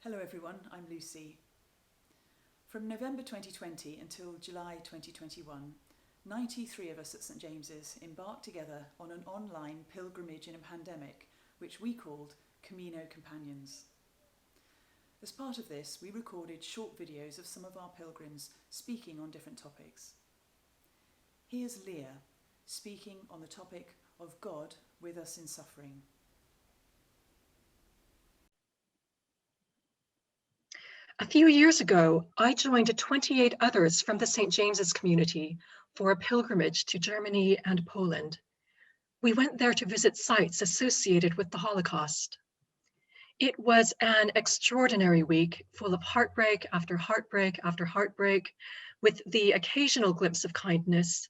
Hello everyone, I'm Lucy. From November 2020 until July 2021, 93 of us at St James's embarked together on an online pilgrimage in a pandemic, which we called Camino Companions. As part of this, we recorded short videos of some of our pilgrims speaking on different topics. Here's Leah speaking on the topic of God with us in suffering. A few years ago, I joined 28 others from the St. James's community for a pilgrimage to Germany and Poland. We went there to visit sites associated with the Holocaust. It was an extraordinary week, full of heartbreak after heartbreak after heartbreak, with the occasional glimpse of kindness.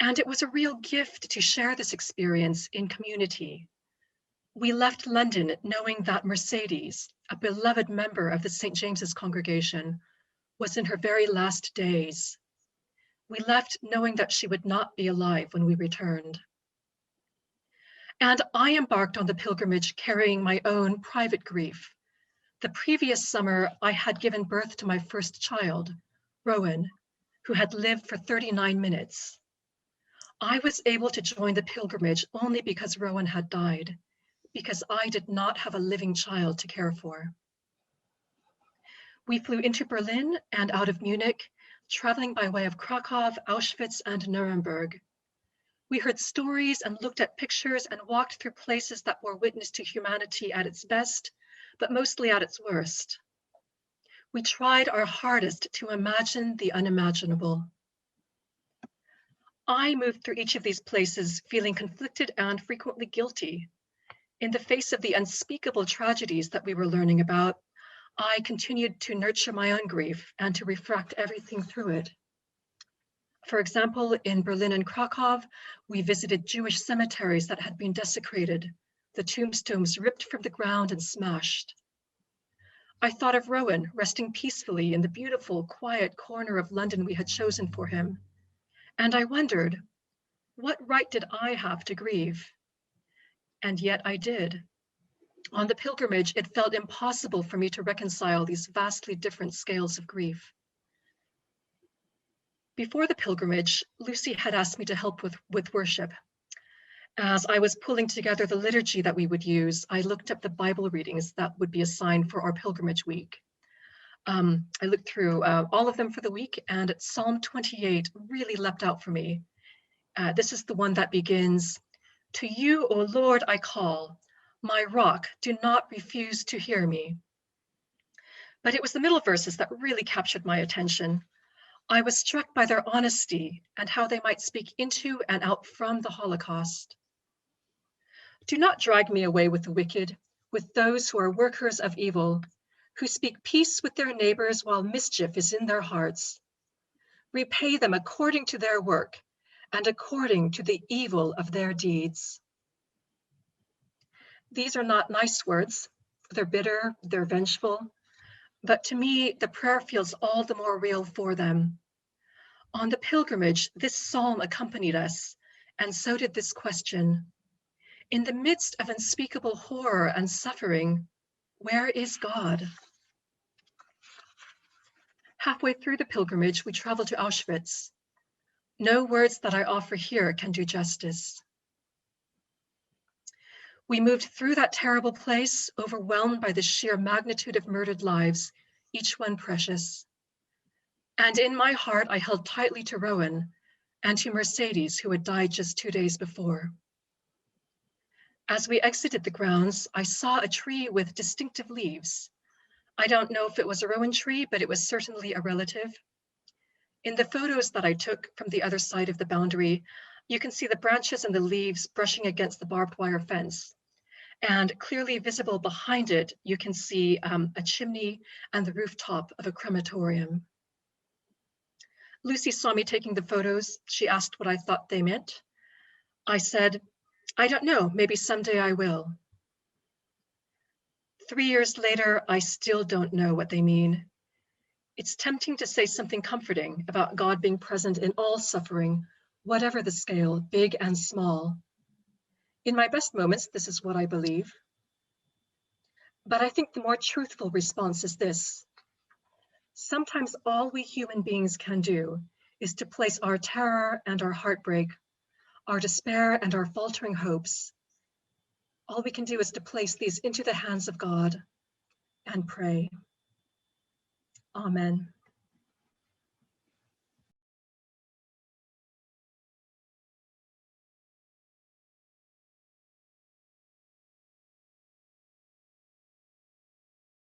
And it was a real gift to share this experience in community. We left London knowing that Mercedes, a beloved member of the St. James's congregation, was in her very last days. We left knowing that she would not be alive when we returned. And I embarked on the pilgrimage carrying my own private grief. The previous summer, I had given birth to my first child, Rowan, who had lived for 39 minutes. I was able to join the pilgrimage only because Rowan had died, because I did not have a living child to care for. We flew into Berlin and out of Munich, traveling by way of Krakow, Auschwitz, and Nuremberg. We heard stories and looked at pictures and walked through places that bore witness to humanity at its best, but mostly at its worst. We tried our hardest to imagine the unimaginable. I moved through each of these places feeling conflicted and frequently guilty. In the face of the unspeakable tragedies that we were learning about, I continued to nurture my own grief and to refract everything through it. For example, in Berlin and Krakow, we visited Jewish cemeteries that had been desecrated, the tombstones ripped from the ground and smashed. I thought of Rowan resting peacefully in the beautiful, quiet corner of London we had chosen for him. And I wondered, what right did I have to grieve? And yet I did. On the pilgrimage, it felt impossible for me to reconcile these vastly different scales of grief. Before the pilgrimage, Lucy had asked me to help with worship. As I was pulling together the liturgy that we would use, I looked up the Bible readings that would be assigned for our pilgrimage week. I looked through all of them for the week, and Psalm 28 really leapt out for me. This is the one that begins, "To you, O Lord, I call, my rock, do not refuse to hear me." But it was the middle verses that really captured my attention. I was struck by their honesty and how they might speak into and out from the Holocaust. Do not drag me away with the wicked, with those who are workers of evil, who speak peace with their neighbors while mischief is in their hearts. Repay them according to their work and according to the evil of their deeds. These are not nice words. They're bitter, they're vengeful, but to me, the prayer feels all the more real for them. On the pilgrimage, this psalm accompanied us, and so did this question. In the midst of unspeakable horror and suffering, where is God? Halfway through the pilgrimage, we traveled to Auschwitz. No words that I offer here can do justice. We moved through that terrible place, overwhelmed by the sheer magnitude of murdered lives, each one precious. And in my heart, I held tightly to Rowan and to Mercedes, who had died just 2 days before. As we exited the grounds, I saw a tree with distinctive leaves. I don't know if it was a Rowan tree, but it was certainly a relative. In the photos that I took from the other side of the boundary, you can see the branches and the leaves brushing against the barbed wire fence. And clearly visible behind it, you can see a chimney and the rooftop of a crematorium. Lucy saw me taking the photos. She asked what I thought they meant. I said, I don't know, maybe someday I will. 3 years later, I still don't know what they mean. It's tempting to say something comforting about God being present in all suffering, whatever the scale, big and small. In my best moments, this is what I believe. But I think the more truthful response is this. Sometimes all we human beings can do is to place our terror and our heartbreak, our despair and our faltering hopes. All we can do is to place these into the hands of God and pray. Amen.